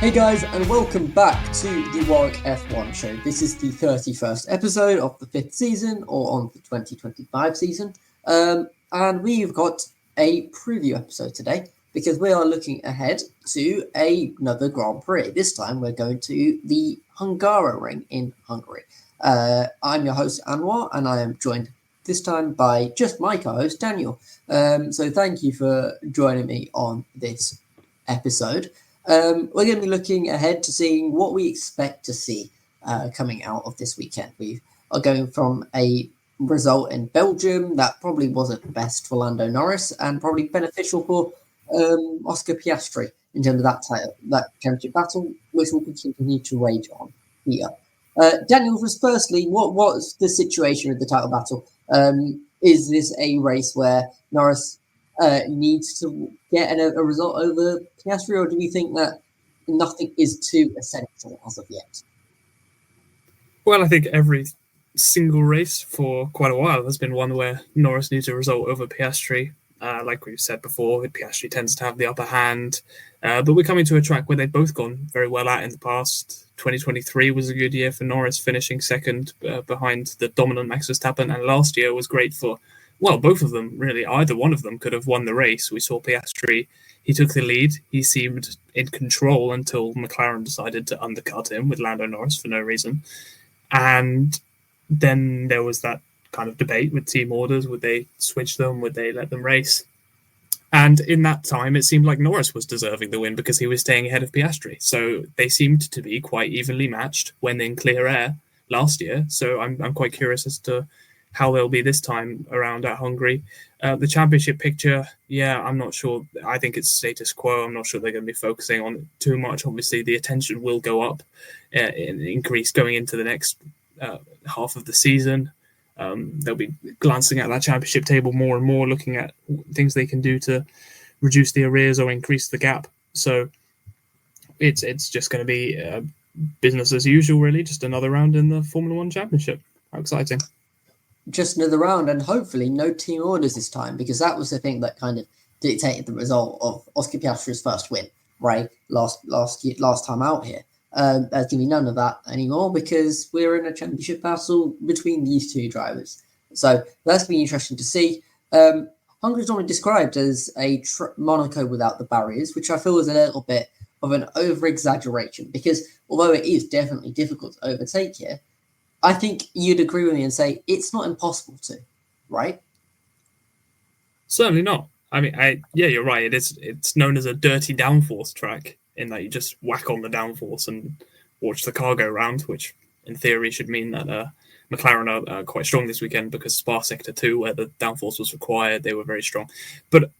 Hey guys, and welcome back to the Warwick F1 show. This is the 31st episode of the 5th season, or on the 2025 season. And we've got a preview episode today, because we are looking ahead to another Grand Prix. This time we're going to the Hungaroring in Hungary. I'm your host, Anwar, and I am joined this time by just my co-host, Daniel. So thank you for joining me on this episode. We're going to be looking ahead to seeing what we expect to see coming out of this weekend. We are going from a result in Belgium that probably wasn't best for Lando Norris and probably beneficial for Oscar Piastri in terms of that championship battle, which will continue to rage on here. Daniel, firstly, what's the situation with the title battle? Is this a race where Norris needs to get a result over Piastri, or do we think that nothing is too essential as of yet? Well, I think every single race for quite a while has been one where Norris needs a result over Piastri. Like we've said before, Piastri tends to have the upper hand, but we're coming to a track where they've both gone very well at in the past. 2023 was a good year for Norris, finishing second behind the dominant Max Verstappen, and last year was great for, well, both of them, really. Either one of them could have won the race. We saw Piastri, he took the lead. He seemed in control until McLaren decided to undercut him with Lando Norris for no reason. And then there was that kind of debate with team orders. Would they switch them? Would they let them race? And in that time, it seemed like Norris was deserving the win because he was staying ahead of Piastri. So they seemed to be quite evenly matched when in clear air last year. So I'm quite curious as to how they'll be this time around at Hungary. The championship picture, I'm not sure. I think it's status quo. I'm not sure they're going to be focusing on it too much. Obviously, the attention will go up, increase going into the next half of the season. They'll be glancing at that championship table more and more, looking at things they can do to reduce the arrears or increase the gap. So it's just going to be business as usual, really. Just another round in the Formula One Championship. How exciting! Just another round, and hopefully no team orders this time, because that was the thing that kind of dictated the result of Oscar Piastri's first win, right? Last time out here. There's going to be none of that anymore because we're in a championship battle between these two drivers. So that's going to be interesting to see. Hungary's normally described as a Monaco without the barriers, which I feel is a little bit of an over-exaggeration, because although it is definitely difficult to overtake here, I think you'd agree with me and say it's not impossible to, right? Certainly not. I mean, you're right. It's known as a dirty downforce track, in that you just whack on the downforce and watch the car go round, which in theory should mean that McLaren are quite strong this weekend, because Spa Sector 2, where the downforce was required, they were very strong. But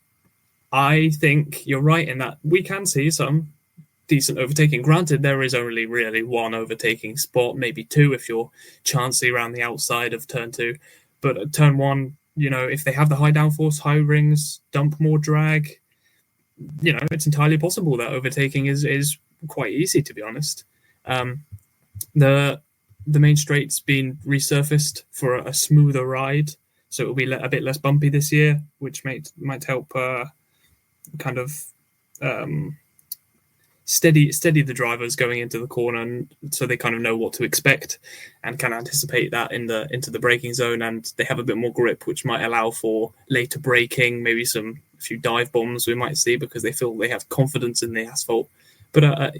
I think you're right in that we can see some decent overtaking. Granted, there is only really one overtaking spot, maybe two if you're chancy around the outside of turn 2. But at turn 1, if they have the high downforce, high rings, dump more drag, it's entirely possible that overtaking is quite easy, to be honest. The main straight's been resurfaced for a smoother ride, so it'll be a bit less bumpy this year, which might help kind of steady the drivers going into the corner, and so they kind of know what to expect and can anticipate that into the braking zone, and they have a bit more grip, which might allow for later braking, maybe a few dive bombs we might see, because they feel they have confidence in the asphalt. But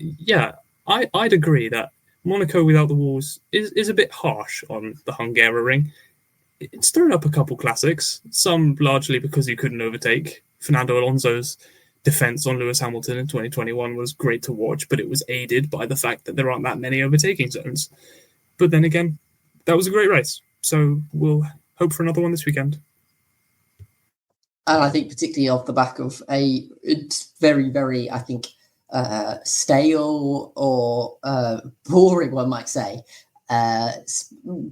I'd agree that Monaco without the walls is a bit harsh on the Hungaroring. It's thrown up a couple classics, some largely because you couldn't overtake. Fernando Alonso's defense on Lewis Hamilton in 2021 was great to watch, but it was aided by the fact that there aren't that many overtaking zones. But then again, that was a great race, so we'll hope for another one this weekend. And I think particularly off the back of a very, very, I think, stale or boring, one might say,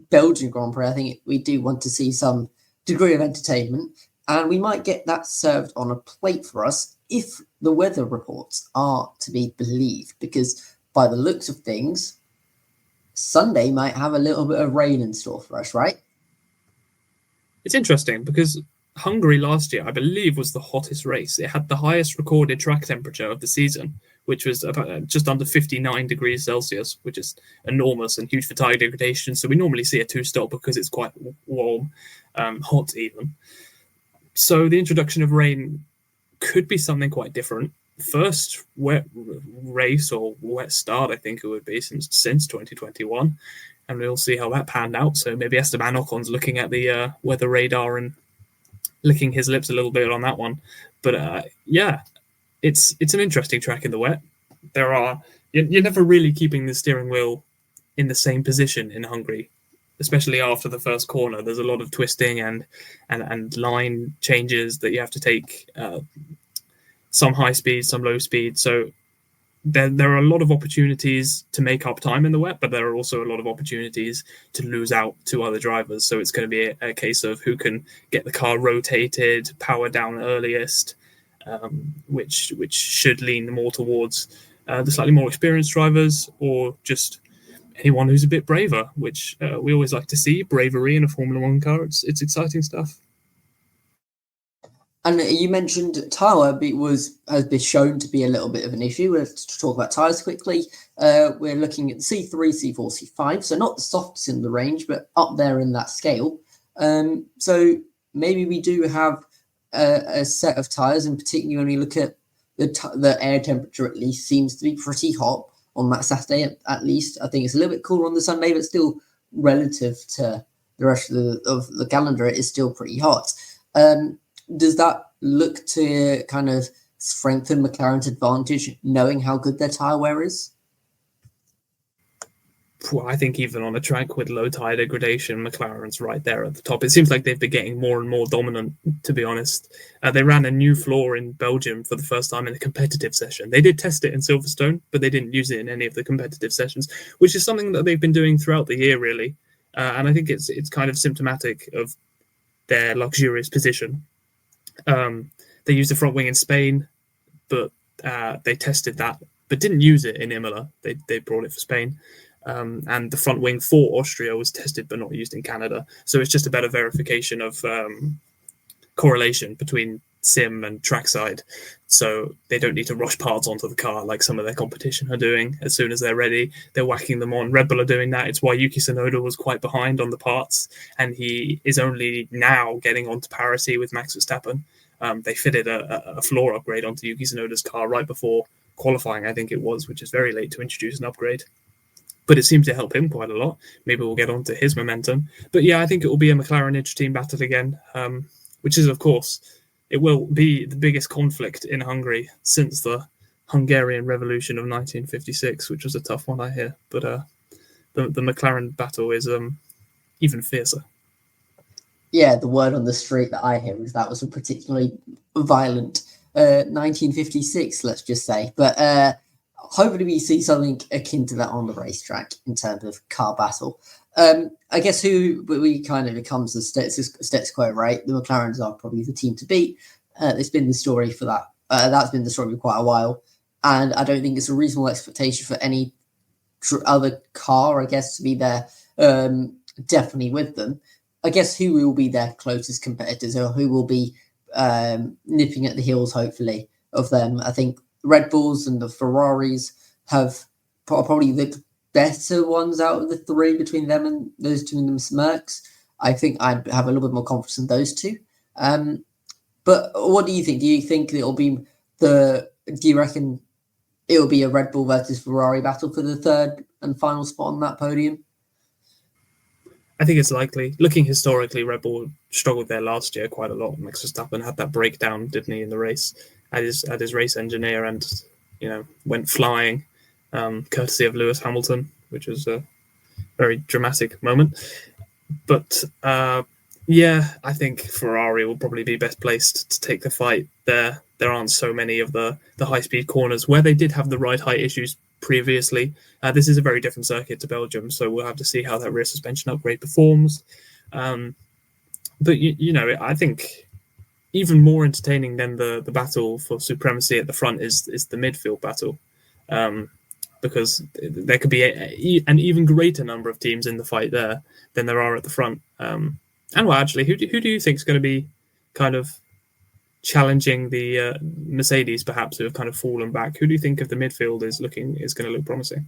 Belgian Grand Prix, I think we do want to see some degree of entertainment, and we might get that served on a plate for us if the weather reports are to be believed, because by the looks of things, Sunday might have a little bit of rain in store for us, right? It's interesting because Hungary last year, I believe, was the hottest race. It had the highest recorded track temperature of the season, which was about just under 59 degrees Celsius, which is enormous and huge for tyre degradation. So we normally see a two-stop because it's quite warm, hot even. So the introduction of rain could be something quite different. First wet race or wet start, I think it would be since 2021, and we'll see how that panned out. So maybe Esteban Ocon's looking at the weather radar and licking his lips a little bit on that one. But yeah, it's an interesting track in the wet. You're never really keeping the steering wheel in the same position in Hungary, especially after the first corner. There's a lot of twisting and line changes that you have to take. Some high speed, some low speed. So there are a lot of opportunities to make up time in the wet, but there are also a lot of opportunities to lose out to other drivers. So it's going to be a case of who can get the car rotated, power down earliest, which should lean more towards the slightly more experienced drivers, or just anyone who's a bit braver, which we always like to see. Bravery in a Formula One car. It's exciting stuff. And you mentioned tyre has been shown to be a little bit of an issue. Let's talk about tyres quickly. We're looking at C3, C4, C5, so not the softest in the range, but up there in that scale. So maybe we do have a set of tyres, and particularly when we look at the air temperature, at least seems to be pretty hot on that Saturday. At least I think it's a little bit cooler on the Sunday, but still relative to the rest of the calendar, it is still pretty hot. Does that look to kind of strengthen McLaren's advantage, knowing how good their tyre wear is? Well, I think even on a track with low tyre degradation, McLaren's right there at the top. It seems like they've been getting more and more dominant, to be honest. They ran a new floor in Belgium for the first time in a competitive session. They did test it in Silverstone, but they didn't use it in any of the competitive sessions, which is something that they've been doing throughout the year, really. And I think it's kind of symptomatic of their luxurious position. They used the front wing in Spain, but they tested that, but didn't use it in Imola. They brought it for Spain. And the front wing for Austria was tested but not used in Canada. So it's just a better verification of correlation between sim and trackside. So they don't need to rush parts onto the car like some of their competition are doing. As soon as they're ready, they're whacking them on. Red Bull are doing that. It's why Yuki Tsunoda was quite behind on the parts, and he is only now getting onto parity with Max Verstappen. They fitted a floor upgrade onto Yuki Tsunoda's car right before qualifying, I think it was, which is very late to introduce an upgrade. But it seems to help him quite a lot. Maybe we'll get onto his momentum. But yeah, I think it will be a McLaren Interteam battle again, which is, of course, it will be the biggest conflict in Hungary since the Hungarian Revolution of 1956, which was a tough one, I hear. But the McLaren battle is even fiercer. Yeah, the word on the street that I hear is that was a particularly violent 1956, let's just say. But hopefully we see something akin to that on the racetrack in terms of car battle. I guess we kind of becomes the status quo, right? The McLarens are probably the team to beat. It's been the story for that. That's been the story for quite a while. And I don't think it's a reasonable expectation for any other car, I guess, to be there definitely with them. I guess who will be their closest competitors, or who will be nipping at the heels, hopefully, of them. I think Red Bulls and the Ferraris have probably the better ones out of the three between them and those two in the Mercs. I think I'd have a little bit more confidence in those two. But what do you think? Do you think it'll be do you reckon it'll be a Red Bull versus Ferrari battle for the third and final spot on that podium? I think it's likely. Looking historically, Red Bull struggled there last year quite a lot. Max Verstappen had that breakdown, didn't he, in the race at his race engineer, and went flying, courtesy of Lewis Hamilton, which was a very dramatic moment. But yeah, I think Ferrari will probably be best placed to take the fight there. There aren't so many of the high-speed corners where they did have the ride height issues previously. This is a very different circuit to Belgium, so we'll have to see how that rear suspension upgrade performs. But I think even more entertaining than the battle for supremacy at the front is the midfield battle, because there could be an even greater number of teams in the fight there than there are at the front. And well, actually, who do you think is going to be kind of challenging the Mercedes, perhaps, who have kind of fallen back. Who do you think of the midfield is going to look promising?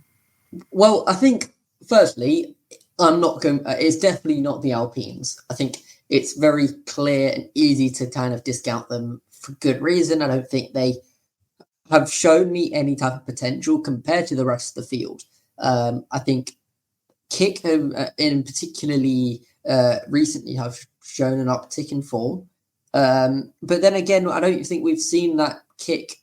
Well, I think firstly, it's definitely not the Alpines. I think it's very clear and easy to kind of discount them for good reason. I don't think they have shown me any type of potential compared to the rest of the field. I think Kick in particularly recently have shown an uptick in form. But then again, I don't think we've seen that Kick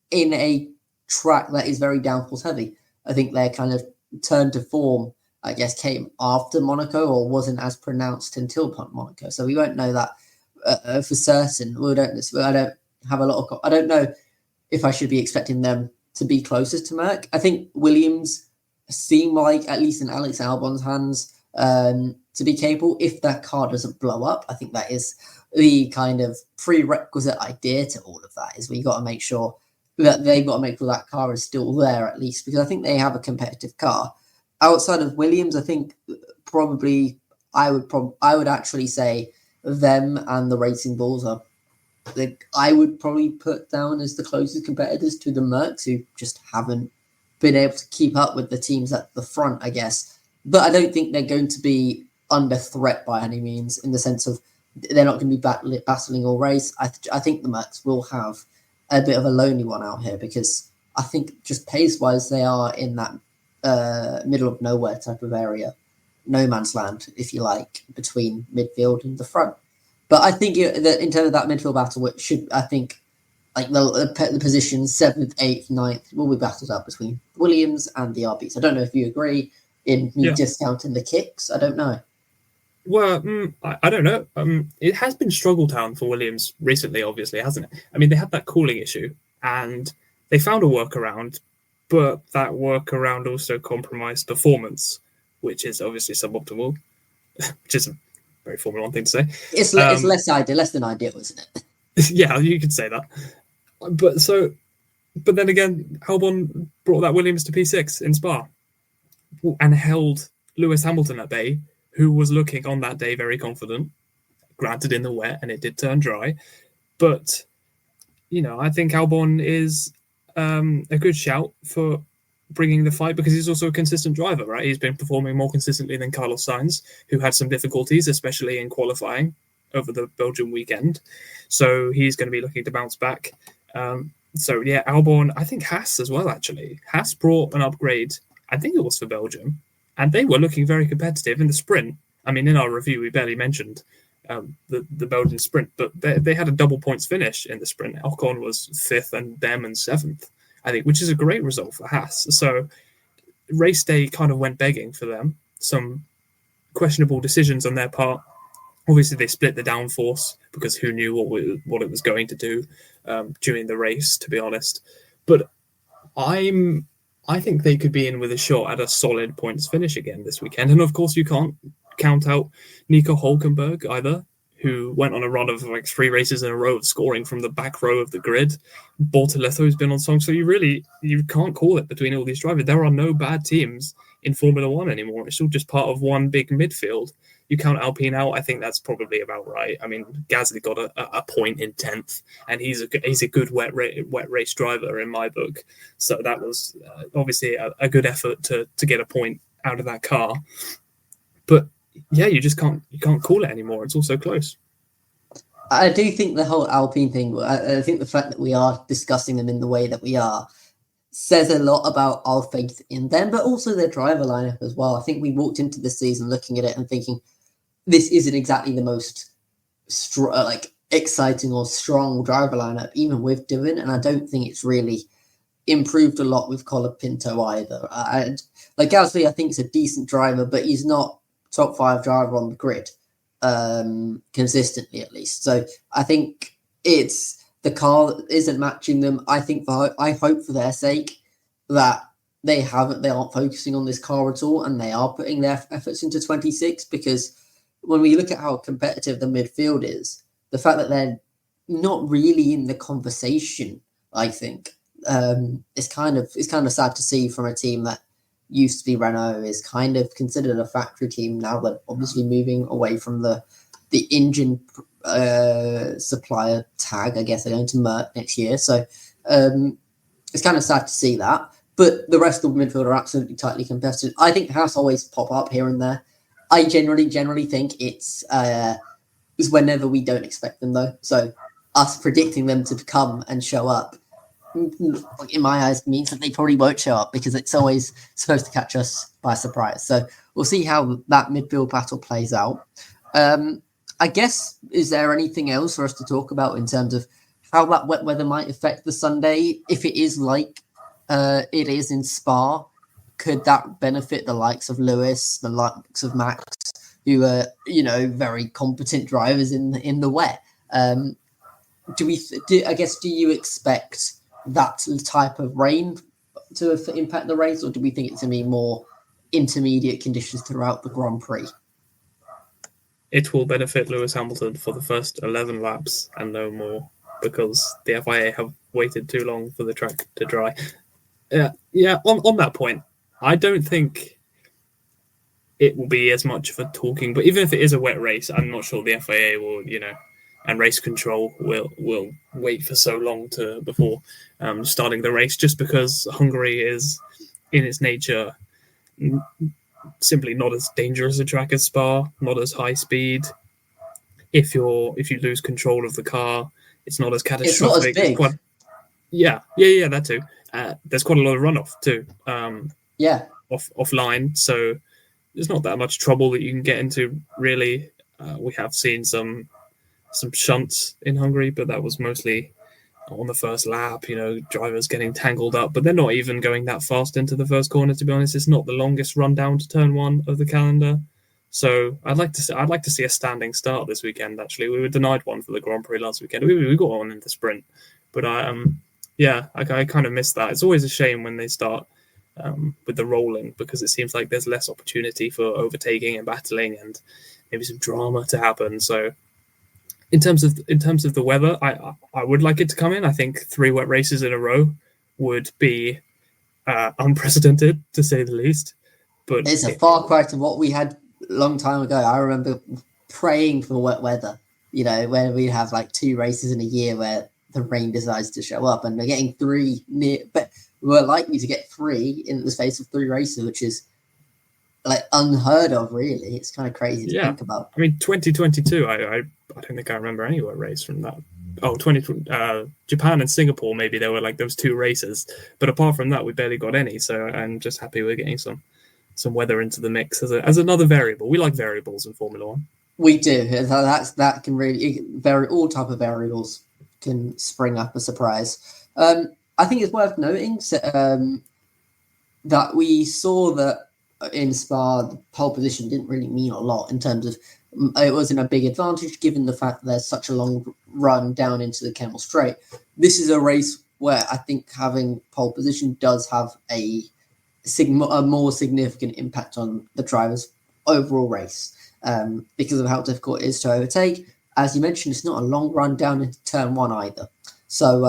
in a track that is very downforce heavy. I think their kind of turn to form, I guess, came after Monaco or wasn't as pronounced until Monaco. So we won't know that for certain. I don't have a lot of. I don't know if I should be expecting them to be closest to Merc. I think Williams seem like, at least in Alex Albon's hands, to be capable. If that car doesn't blow up, I think that is the kind of prerequisite idea to all of that. Is we got to make sure that they've got to make sure that car is still there at least, because I think they have a competitive car. Outside of Williams, I think probably I would actually say them and the Racing Bulls are. I would probably put down as the closest competitors to the Mercs, who just haven't been able to keep up with the teams at the front, I guess. But I don't think they're going to be under threat by any means, in the sense of they're not going to be battling all race. I think the Mercs will have a bit of a lonely one out here, because I think just pace-wise they are in that middle of nowhere type of area, no man's land, if you like, between midfield and the front. But I think that in terms of that midfield battle, which should, I think, like the positions 7th, 8th, 9th will be battled up between Williams and the RBs. I don't know if you agree in me discounting the Kicks. I don't know. Well, I don't know. It has been struggle town for Williams recently, obviously, hasn't it? I mean, they had that cooling issue and they found a workaround, but that workaround also compromised performance, which is obviously suboptimal, which is a very Formula One thing to say. It's less than ideal, isn't it? Yeah, you could say that. But then again, Albon brought that Williams to P6 in Spa and held Lewis Hamilton at bay, who was looking on that day very confident, granted in the wet, and it did turn dry. But, I think Albon is a good shout for bringing the fight, because he's also a consistent driver, right? He's been performing more consistently than Carlos Sainz, who had some difficulties, especially in qualifying over the Belgian weekend. So he's going to be looking to bounce back. Albon, I think Haas as well, actually. Haas brought an upgrade, I think it was for Belgium, and they were looking very competitive in the sprint. I mean, in our review, we barely mentioned the Belgian sprint, but they had a double points finish in the sprint. Ocon was 5th and Behrman 7th, I think, which is a great result for Haas. So race day kind of went begging for them. Some questionable decisions on their part. Obviously, they split the downforce, because who knew what it was going to do during the race, to be honest. But I think they could be in with a shot at a solid points finish again this weekend. And of course, you can't count out Nico Hülkenberg either, who went on a run of like 3 races in a row of scoring from the back row of the grid. Bortoletto's been on song. So you can't call it between all these drivers. There are no bad teams in Formula One anymore. It's all just part of one big midfield. You count Alpine out, I think that's probably about right. I mean, Gasly got a point in 10th, and he's a good wet race driver in my book. So that was obviously a good effort to get a point out of that car. But yeah, you can't call it anymore. It's all so close. I do think the whole Alpine thing, I think the fact that we are discussing them in the way that we are says a lot about our faith in them, but also their driver lineup as well. I think we walked into the season looking at it and thinking, this isn't exactly the most exciting or strong driver lineup, even with Dillon, and I don't think it's really improved a lot with Colapinto either. Gasly, I think, is a decent driver, but he's not top 5 driver on the grid consistently, at least. So I think it's the car that isn't matching them. I hope for their sake that they aren't focusing on this car at all, and they are putting their efforts into 26, because when we look at how competitive the midfield is, the fact that they're not really in the conversation, I think, is kind of sad to see from a team that used to be Renault, is kind of considered a factory team now, but obviously moving away from the the engine supplier tag. I guess they're going to Merc next year, so it's kind of sad to see that. But the rest of the midfield are absolutely tightly contested. I think Haas always pop up here and there. I generally think it's whenever we don't expect them, though. So us predicting them to come and show up, in my eyes, means that they probably won't show up because it's always supposed to catch us by surprise. So we'll see how that midfield battle plays out. I guess, is there anything else for us to talk about in terms of how that wet weather might affect the Sunday? If it is like it is in Spa, could that benefit the likes of Lewis, the likes of Max, who are, very competent drivers in the wet? Do you expect that type of rain to impact the race, or do we think it's going to be more intermediate conditions throughout the Grand Prix? It will benefit Lewis Hamilton for the first 11 laps and no more, because the FIA have waited too long for the track to dry. On that point, I don't think it will be as much of a talking, but even if it is a wet race, I'm not sure the FIA will, and race control will wait for so long before starting the race, just because Hungary is, in its nature, simply not as dangerous a track as Spa, not as high speed. If you lose control of the car, it's not as catastrophic. It's not as big. That too. There's quite a lot of runoff too. Offline, so there's not that much trouble that you can get into. Really, we have seen some shunts in Hungary, but that was mostly on the first lap. Drivers getting tangled up, but they're not even going that fast into the first corner. To be honest, it's not the longest run down to turn one of the calendar. So I'd like to see a standing start this weekend. Actually, we were denied one for the Grand Prix last weekend. We got one in the sprint, but I kind of miss that. It's always a shame when they start with the rolling, because it seems like there's less opportunity for overtaking and battling and maybe some drama to happen. So in terms of the weather, I would like it to come in. I think 3 wet races in a row would be unprecedented, to say the least. But it's a far cry to what we had a long time ago. I remember praying for wet weather, where we have like 2 races in a year where the rain decides to show up, and we're getting 3 near, but we're likely to get 3 in the space of 3 races, which is like unheard of, really. It's kind of crazy to think about. I mean, 2022, I don't think I remember any wet race from that. Japan and Singapore, maybe there were like those 2 races, but apart from that, we barely got any. So I'm just happy we're getting some weather into the mix as another variable. We like variables in Formula One. We do. That can really vary. All type of variables can spring up a surprise. I think it's worth noting that we saw that in Spa, the pole position didn't really mean a lot in terms of it wasn't a big advantage given the fact that there's such a long run down into the Kemmel Straight. This is a race where I think having pole position does have a more significant impact on the driver's overall race because of how difficult it is to overtake. As you mentioned, it's not a long run down into turn 1 either. So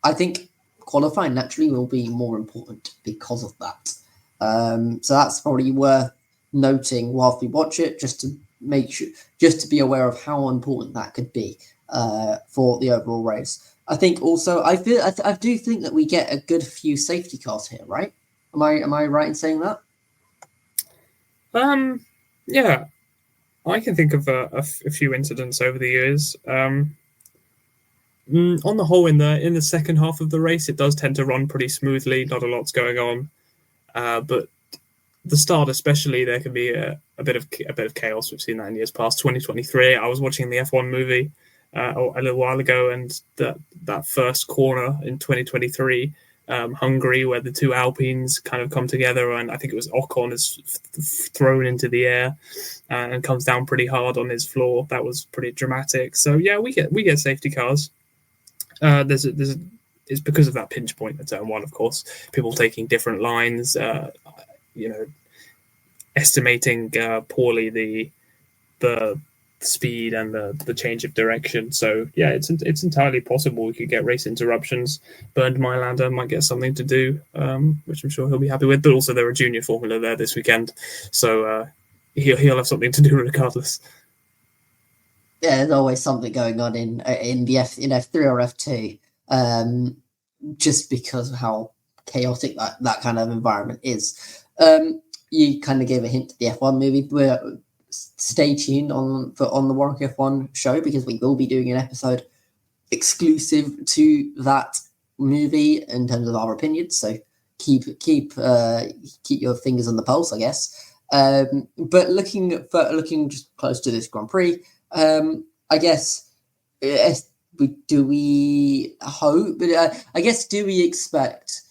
I think qualifying naturally will be more important because of that. So that's probably worth noting whilst we watch it, just to be aware of how important that could be for the overall race. I think also I do think that we get a good few safety cars here, right? Am I right in saying that? Yeah, I can think of a few incidents over the years. On the whole, in the second half of the race, it does tend to run pretty smoothly. Not a lot's going on, but the start, especially, there can be a bit of chaos. We've seen that in years past. 2023, I was watching the F1 movie a little while ago, and that first corner in 2023, Hungary, where the 2 Alpines kind of come together, and I think it was Ocon is thrown into the air and comes down pretty hard on his floor. That was pretty dramatic. So yeah, we get safety cars. It's because of that pinch point at turn 1, of course. People taking different lines, estimating poorly the speed and the change of direction. So yeah, it's entirely possible we could get race interruptions. Bernd Mailander might get something to do, which I'm sure he'll be happy with. But also there are junior Formula there this weekend, so he'll have something to do regardless. there's always something going on in F3 or F2, just because of how chaotic that kind of environment is. You kind of gave a hint to the F1 movie. Stay tuned on the Warwick F1 show, because we will be doing an episode exclusive to that movie in terms of our opinions. So keep your fingers on the pulse, I guess. But looking just close to this Grand Prix, I guess do we hope? But I guess do we expect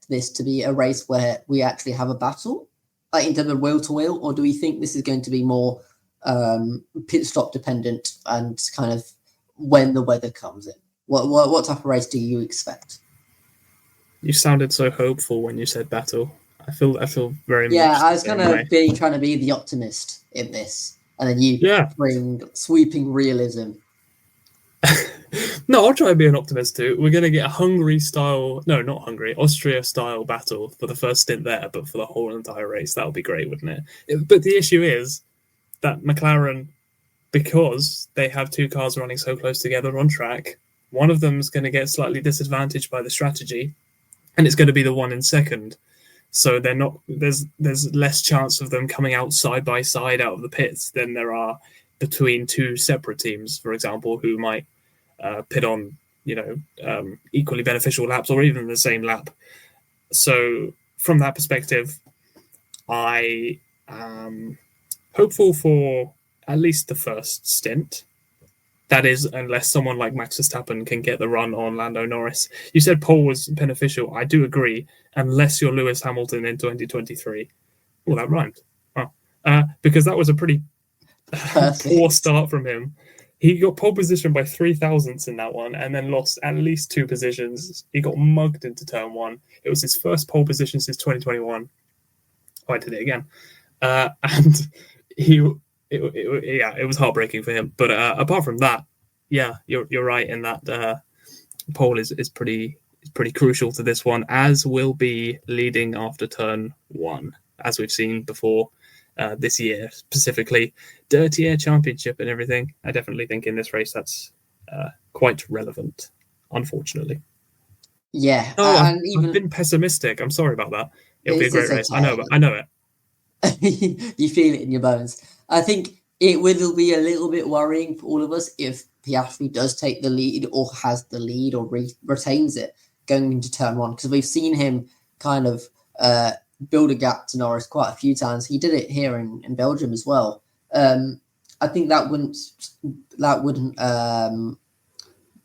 this to be a race where we actually have a battle, like in terms of wheel to wheel, or do we think this is going to be more pit stop dependent and kind of when the weather comes in? What type of race do you expect? You sounded so hopeful when you said battle. I feel very much. Yeah, I was kind of trying to be the optimist in this, and then you bring sweeping realism. No, I'll try and be an optimist too. We're going to get a Austria-style battle for the first stint there, but for the whole entire race, that would be great, wouldn't it? But the issue is that McLaren, because they have two cars running so close together on track, one of them is going to get slightly disadvantaged by the strategy, and it's going to be the one in second. So they're not. There's less chance of them coming out side by side out of the pits than there are between two separate teams, for example, who might pit on equally beneficial laps or even the same lap. So from that perspective, I am hopeful for at least the first stint. That is, unless someone like Max Verstappen can get the run on Lando Norris. You said pole was beneficial. I do agree, unless you're Lewis Hamilton in 2023. Well, that rhymed. Because that was a pretty poor start from him. He got pole position by 3 thousandths in that one and then lost at least 2 positions. He got mugged into turn 1. It was his first pole position since 2021. Oh, I did it again. And it was heartbreaking for him. But apart from that, yeah, you're right in that pole is pretty crucial to this one, as will be leading after turn 1, as we've seen before this year, specifically Dirty Air Championship and everything. I definitely think in this race that's quite relevant, unfortunately. Yeah, I've been pessimistic. I'm sorry about that. It'll be a great race. Okay. I know it. You feel it in your bones. I think it will be a little bit worrying for all of us if Piastri does take the lead or has the lead or retains it going into turn 1, because we've seen him kind of build a gap to Norris quite a few times. He did it here in Belgium as well. I think that wouldn't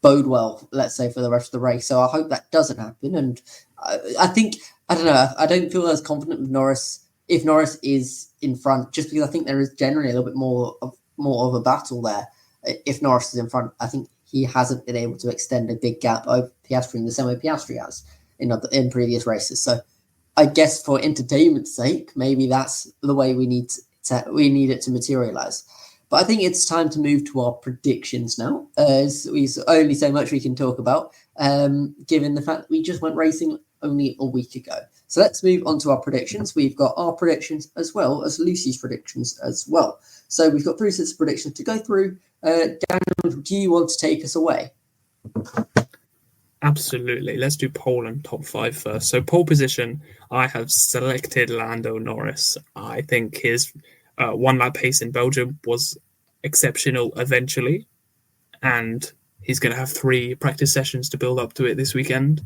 bode well, let's say, for the rest of the race. So I hope that doesn't happen. And I don't know. I don't feel as confident with Norris if Norris is in front, just because I think there is generally a little bit more of a battle there. If Norris is in front, I think he hasn't been able to extend a big gap over Piastri in the same way Piastri has in previous races. So I guess for entertainment's sake, maybe that's the way we need it to materialize. But I think it's time to move to our predictions now. There's only so much we can talk about, given the fact that we just went racing only a week ago. So let's move on to our predictions. We've got our predictions as well as Lucy's predictions as well. So we've got 3 sets of predictions to go through. Daniel, do you want to take us away? Absolutely. Let's do pole and top 5 first. So pole position, I have selected Lando Norris. I think his 1 lap pace in Belgium was exceptional eventually, and he's going to have 3 practice sessions to build up to it this weekend.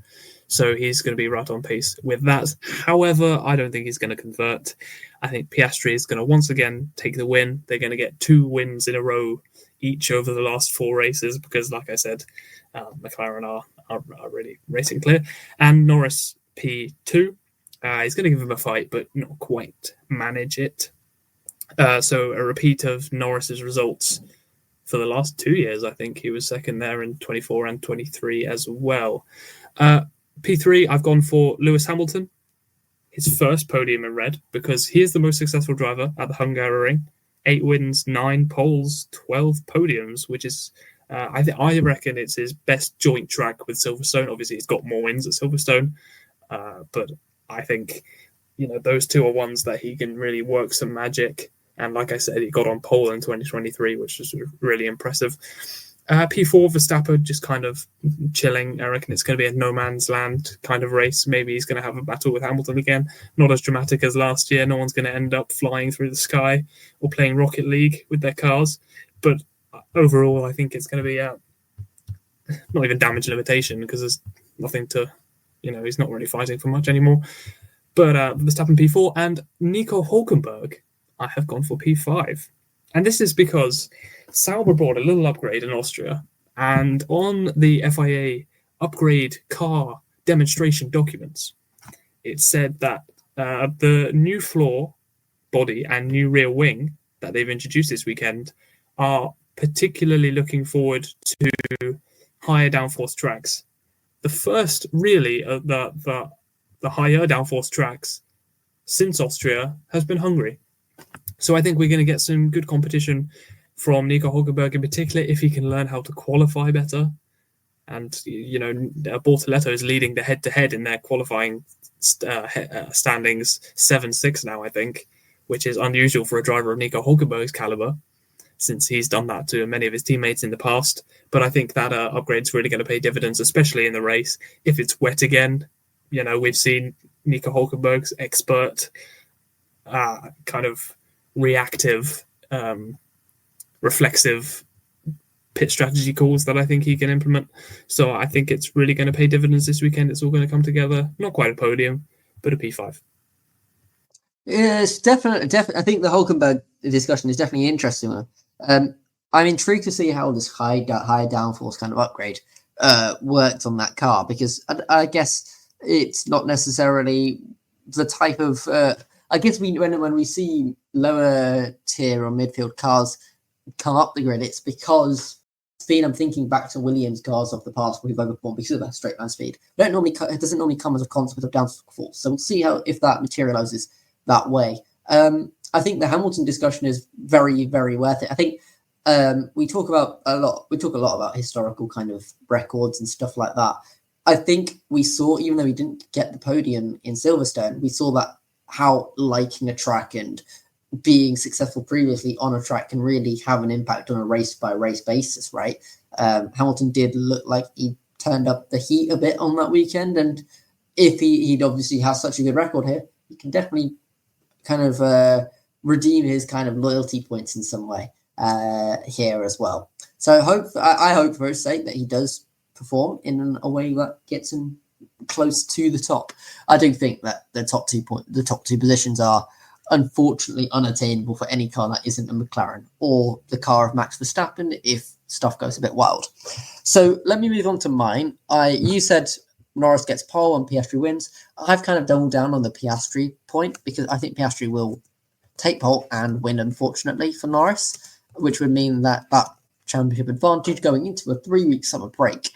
So he's going to be right on pace with that. However, I don't think he's going to convert. I think Piastri is going to once again take the win. They're going to get 2 wins in a row each over the last 4 races because, like I said, McLaren are really racing clear. And Norris P2. He's going to give him a fight, but not quite manage it. So a repeat of Norris's results for the last 2 years. I think he was second there in 24 and 23 as well. P3, I've gone for Lewis Hamilton, his first podium in red, because he is the most successful driver at the Hungaroring. 8 wins, 9 poles, 12 podiums, which is, I reckon it's his best joint track with Silverstone. Obviously, he's got more wins at Silverstone, but I think those 2 are ones that he can really work some magic And like I said, he got on pole in 2023, which was really impressive. P4, Verstappen just kind of chilling. I reckon it's going to be a no man's land kind of race. Maybe he's going to have a battle with Hamilton again. Not as dramatic as last year. No one's going to end up flying through the sky or playing Rocket League with their cars. But overall, I think it's going to be not even damage limitation, because there's nothing to, he's not really fighting for much anymore. But Verstappen P4 and Nico Hülkenberg, I have gone for P5. And this is because Sauber brought a little upgrade in Austria, and on the FIA upgrade car demonstration documents, it said that the new floor, body, and new rear wing that they've introduced this weekend are particularly looking forward to higher downforce tracks. The first really the higher downforce tracks since Austria has been Hungary. So I think we're going to get some good competition from Nico Hülkenberg in particular, if he can learn how to qualify better. And, Bortoletto is leading the head-to-head in their qualifying standings 7-6 now, I think, which is unusual for a driver of Nico Hülkenberg's caliber, since he's done that to many of his teammates in the past. But I think that upgrade's really going to pay dividends, especially in the race. If it's wet again, we've seen Nico Hülkenberg's expert kind of reactive, reflexive pit strategy calls that I think he can implement. So I think it's really going to pay dividends this weekend. It's all going to come together. Not quite a podium, but a P5. Yeah, it's definitely. I think the Hülkenberg discussion is definitely an interesting one. I'm intrigued to see how this high downforce kind of upgrade worked on that car, because I guess it's not necessarily the type of. I guess when we see lower tier or midfield cars come up the grid, it's because speed. I'm thinking back to Williams cars of the past we've overperformed because of that straight line speed. It doesn't normally come as a consequence of downforce. So we'll see if that materializes that way. I think the Hamilton discussion is very, very worth it. I think we talk a lot about historical kind of records and stuff like that. I think we saw, even though we didn't get the podium in Silverstone, we saw that how liking a track and being successful previously on a track can really have an impact on a race-by-race basis, right? Hamilton did look like he turned up the heat a bit on that weekend, and if he'd obviously has such a good record here, he can definitely kind of redeem his kind of loyalty points in some way here as well. So I hope for his sake that he does perform in a way that gets him close to the top. I do think that the top two positions are unfortunately unattainable for any car that isn't a McLaren or the car of Max Verstappen if stuff goes a bit wild. So let me move on to mine. You said Norris gets pole and Piastri wins. I've kind of doubled down on the Piastri point because I think Piastri will take pole and win, unfortunately, for Norris, which would mean that championship advantage going into a 3-week summer break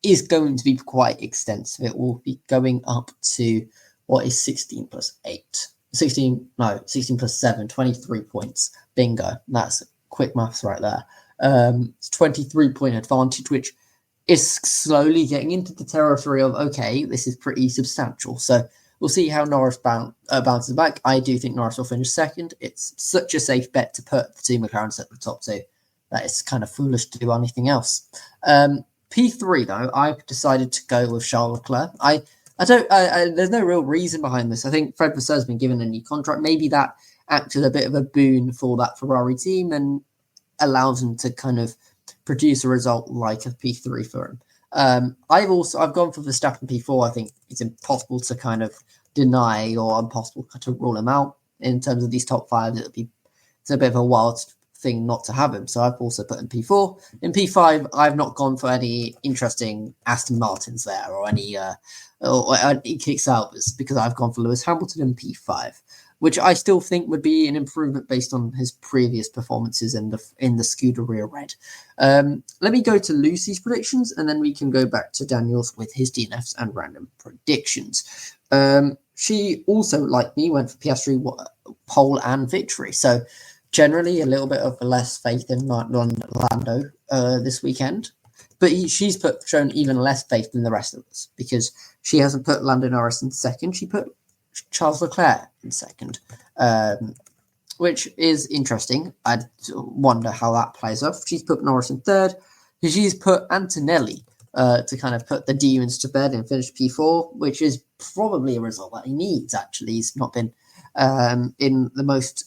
is going to be quite extensive. It will be going up to what is 16 plus 7, 23 points. Bingo. That's quick maths right there. It's 23-point advantage, which is slowly getting into the territory of, okay, this is pretty substantial. So we'll see how Norris bounces back. I do think Norris will finish second. It's such a safe bet to put the two McLarens at the top two that it's kind of foolish to do anything else. P3, though, I've decided to go with Charles Leclerc. There's no real reason behind this. I think Fred Vasseur has been given a new contract. Maybe that acted a bit of a boon for that Ferrari team and allows him to kind of produce a result like a P3 for him. I've gone for Verstappen P4. I think it's impossible to kind of deny or impossible to rule him out in terms of these top five. It's a bit of a wild thing not to have him. So I've also put in P4. In P5, I've not gone for any interesting Aston Martins there or any kicks out because I've gone for Lewis Hamilton in P5, which I still think would be an improvement based on his previous performances in the Scuderia Red. Let me go to Lucy's predictions, and then we can go back to Daniel's with his DNFs and random predictions. She also, like me, went for Piastri pole and victory. So generally a little bit of less faith in Lando this weekend. But she's shown even less faith than the rest of us because she hasn't put Lando Norris in second. She put Charles Leclerc in second. which is interesting. I wonder how that plays off. She's put Norris in third. She's put Antonelli to kind of put the demons to bed and finish P4, which is probably a result that he needs. Actually, he's not been in the most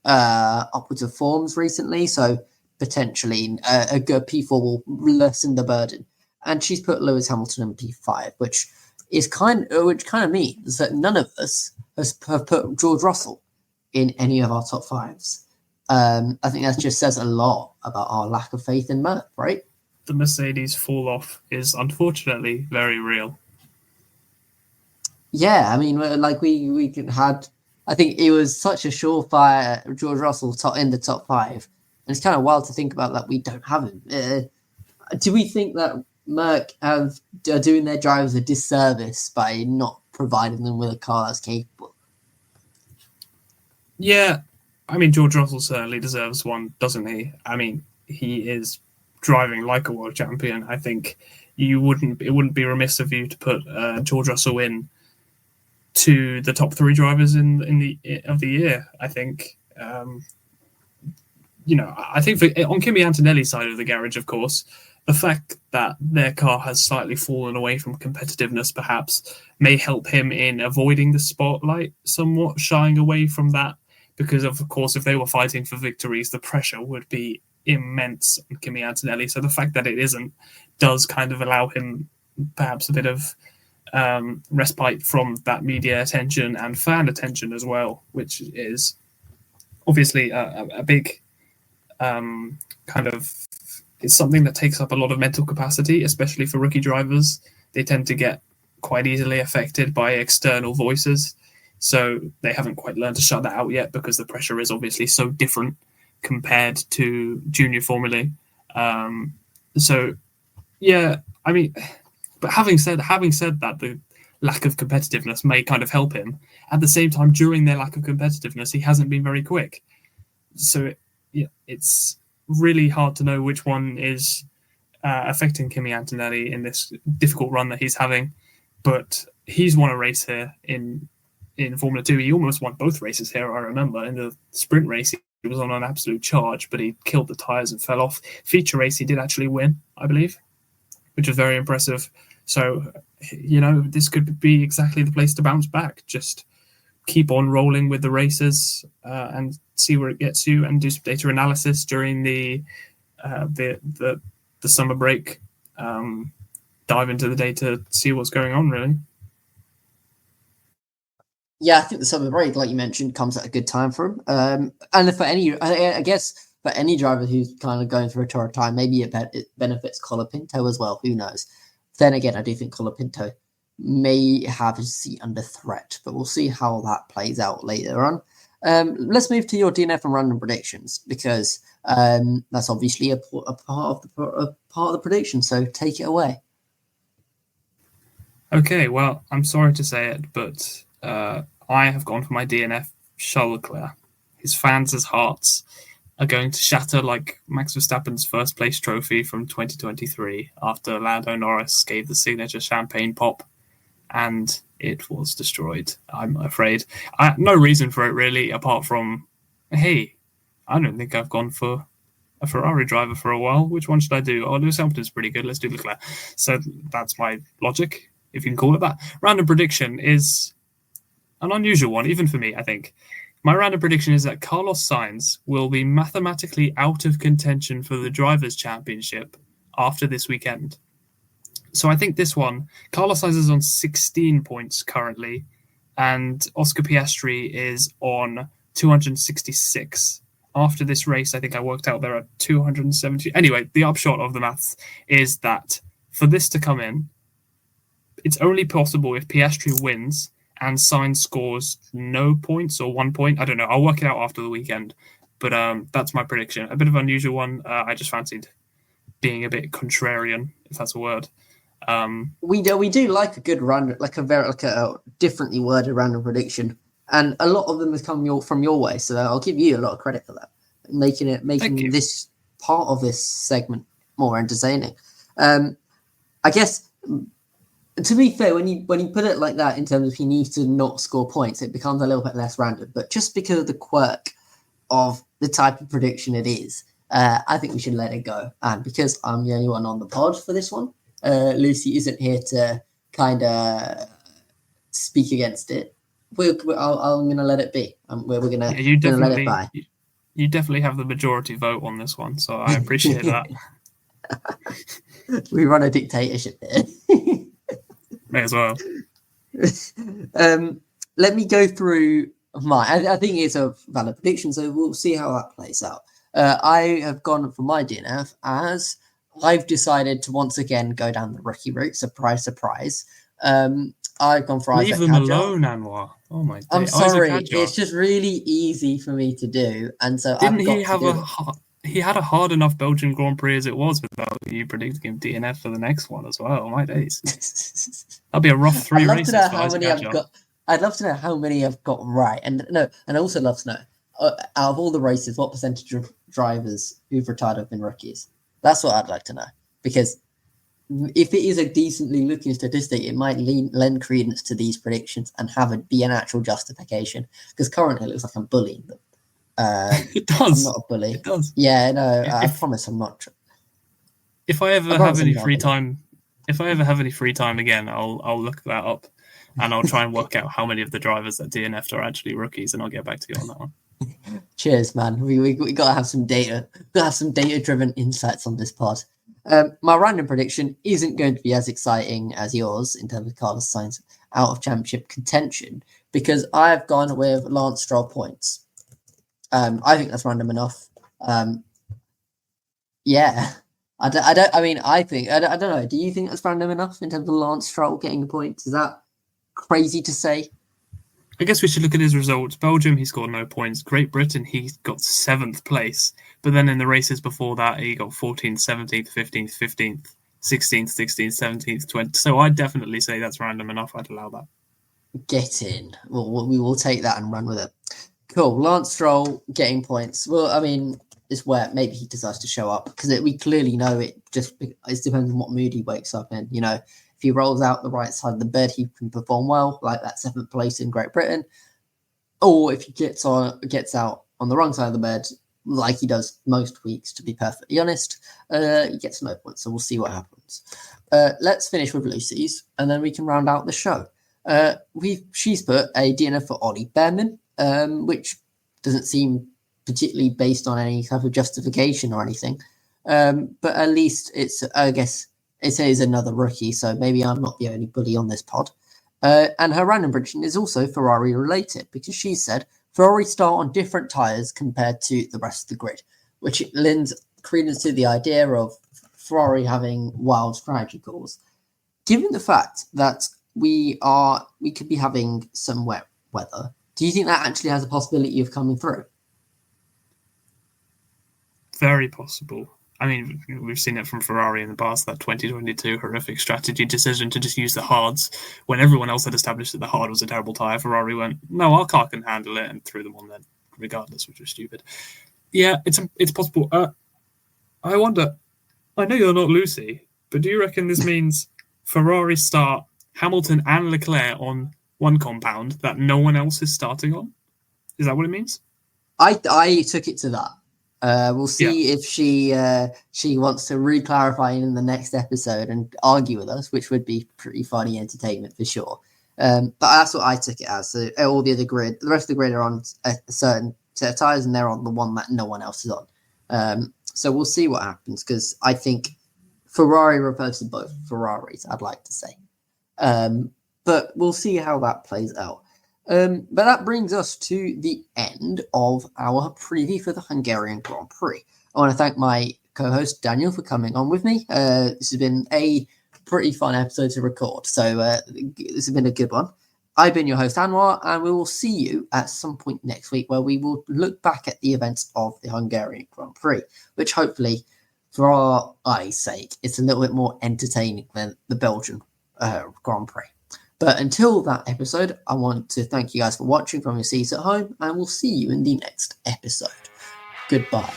upwards of forms recently, so potentially a good P4 will lessen the burden. And she's put Lewis Hamilton in P5, which kind of means that none of us have put George Russell in any of our top fives. I think that just says a lot about our lack of faith in Merc, right? The Mercedes fall off is unfortunately very real. Yeah, I mean, like we had, I think it was such a surefire George Russell in the top five, and it's kind of wild to think about that we don't have him. Do we think that Merc are doing their drivers a disservice by not providing them with a car that's capable? Yeah, I mean, George Russell certainly deserves one, doesn't he? I mean, he is driving like a world champion. I think it wouldn't be remiss of you to put George Russell in to the top three drivers of the year. I think, I think on Kimi Antonelli's side of the garage, of course, the fact that their car has slightly fallen away from competitiveness perhaps may help him in avoiding the spotlight somewhat, shying away from that, because of course, if they were fighting for victories, the pressure would be immense on Kimi Antonelli. So the fact that it isn't does kind of allow him perhaps a bit of respite from that media attention and fan attention as well, which is obviously a big kind of, it's something that takes up a lot of mental capacity, especially for rookie drivers. They tend to get quite easily affected by external voices. So they haven't quite learned to shut that out yet, because the pressure is obviously so different compared to junior formulae. So yeah, I mean, but having said that, the lack of competitiveness may kind of help him. At the same time, during their lack of competitiveness, he hasn't been very quick. So it's really hard to know which one is affecting Kimi Antonelli in this difficult run that he's having. But he's won a race here in Formula 2. He almost won both races here, I remember. In the sprint race, he was on an absolute charge, but he killed the tyres and fell off. Feature race, he did actually win, I believe, which was very impressive. So, this could be exactly the place to bounce back. Just keep on rolling with the races and see where it gets you, and do some data analysis during the summer break. Dive into the data, see what's going on, really. Yeah, I think the summer break, like you mentioned, comes at a good time for him. And for I guess for any driver who's kind of going through a tour time, maybe it benefits Colapinto as well. Who knows? Then again, I do think Colapinto may have his seat under threat, but we'll see how that plays out later on. Let's move to your DNF and random predictions, because that's obviously a part of the prediction. So take it away. Okay, well, I'm sorry to say it, but I have gone for my DNF, Charles Leclerc. His fans' hearts are going to shatter like Max Verstappen's first place trophy from 2023 after Lando Norris gave the signature champagne pop, and it was destroyed, I'm afraid. No reason for it, really, apart from, hey, I don't think I've gone for a Ferrari driver for a while. Which one should I do? Oh, Lewis Hamilton's pretty good. Let's do Leclerc. So that's my logic, if you can call it that. Random prediction is an unusual one, even for me, I think. My random prediction is that Carlos Sainz will be mathematically out of contention for the Drivers' Championship after this weekend. So I think this one, Carlos Sainz is on 16 points currently, and Oscar Piastri is on 266. After this race, I think I worked out there are 270. Anyway, the upshot of the maths is that for this to come in, it's only possible if Piastri wins and Sainz scores no points or 1 point. I don't know. I'll work it out after the weekend. But that's my prediction. A bit of an unusual one. I just fancied being a bit contrarian, if that's a word. We do like a good random, like a differently worded random prediction, and a lot of them has come from your way. So I'll give you a lot of credit for that, making this part of this segment more entertaining. I guess To be fair, when you put it like that in terms of he needs to not score points, it becomes a little bit less random. But just because of the quirk of the type of prediction it is, I think we should let it go. And because I'm the only one on the pod for this one, Lucy isn't here to kind of speak against it. I'm going to let it be. We're going to let it by. You definitely have the majority vote on this one, so I appreciate that. We run a dictatorship here. May as well. Let me go through mine. I think it's a valid prediction, so we'll see how that plays out. I have gone for my DNF as I've decided to once again go down the rookie route. Surprise, surprise. I've gone for Leave Isaac them Hadjar. alone, Anwar. Oh my God. I'm sorry. It's just really easy for me to do. And so he had a hard enough Belgian Grand Prix as it was without you predicting him DNF for the next one as well. My days. That'll be a rough 3 races for Isaac Hadjar. I'd love to know how many I've got right. And I also love to know, out of all the races, what percentage of drivers who've retired have been rookies. That's what I'd like to know. Because if it is a decently looking statistic, it might lend credence to these predictions and have it be an actual justification. Because currently it looks like I'm bullying them. It does. I'm not a bully. It does. Yeah, no, I promise I'm not. If I ever have any free time, again, I'll look that up, and I'll try and work out how many of the drivers that DNF'd are actually rookies, and I'll get back to you on that one. Cheers, man. We gotta have some data. We gotta have some data-driven insights on this pod. My random prediction isn't going to be as exciting as yours in terms of Carlos Sainz out of championship contention because I've gone with Lance Stroll points. I think that's random enough. Yeah, I don't know. Do you think that's random enough in terms of Lance Stroll getting the points? Is that crazy to say? I guess we should look at his results. Belgium, he scored no points. Great Britain, he got 7th place. But then in the races before that, he got 14th, 17th, 15th, 15th, 16th, 16th, 17th, 20th. So I'd definitely say that's random enough. I'd allow that. Get in. Well, we will take that and run with it. Cool. Lance Stroll getting points. Well, I mean, it's where maybe he decides to show up because we clearly know it depends on what mood he wakes up in. You know, if he rolls out the right side of the bed, he can perform well, like that 7th place in Great Britain. Or if he gets out on the wrong side of the bed, like he does most weeks, to be perfectly honest, he gets no points. So we'll see what happens. Let's finish with Lucy's, and then we can round out the show. She's put a DNF for Ollie Behrman, which doesn't seem particularly based on any type of justification or anything. But at least I guess it is another rookie, so maybe I'm not the only bully on this pod. And her random prediction is also Ferrari related because she said Ferrari start on different tyres compared to the rest of the grid, which lends credence to the idea of Ferrari having wild strategy calls. Given the fact that we could be having some wet weather, do you think that actually has a possibility of coming through? Very possible. I mean, we've seen it from Ferrari in the past, that 2022 horrific strategy decision to just use the hards. When everyone else had established that the hard was a terrible tyre, Ferrari went, no, our car can handle it, and threw them on then, regardless, which was stupid. Yeah, it's possible. I wonder, I know you're not Lucy, but do you reckon this means Ferrari start Hamilton and Leclerc on one compound that no one else is starting on? Is that what it means? I took it to that. We'll see if she wants to re-clarify in the next episode and argue with us, which would be pretty funny entertainment for sure. But that's what I took it as. So all the rest of the grid are on a certain set of tyres, and they're on the one that no one else is on. So we'll see what happens because I think Ferrari refers to both Ferraris, I'd like to say. But we'll see how that plays out. But that brings us to the end of our preview for the Hungarian Grand Prix. I want to thank my co-host Daniel for coming on with me. This has been a pretty fun episode to record, so this has been a good one. I've been your host Anwar, and we will see you at some point next week where we will look back at the events of the Hungarian Grand Prix, which hopefully, for our eyes' sake, it's a little bit more entertaining than the Belgian Grand Prix. But until that episode, I want to thank you guys for watching from your seats at home, and we'll see you in the next episode. Goodbye.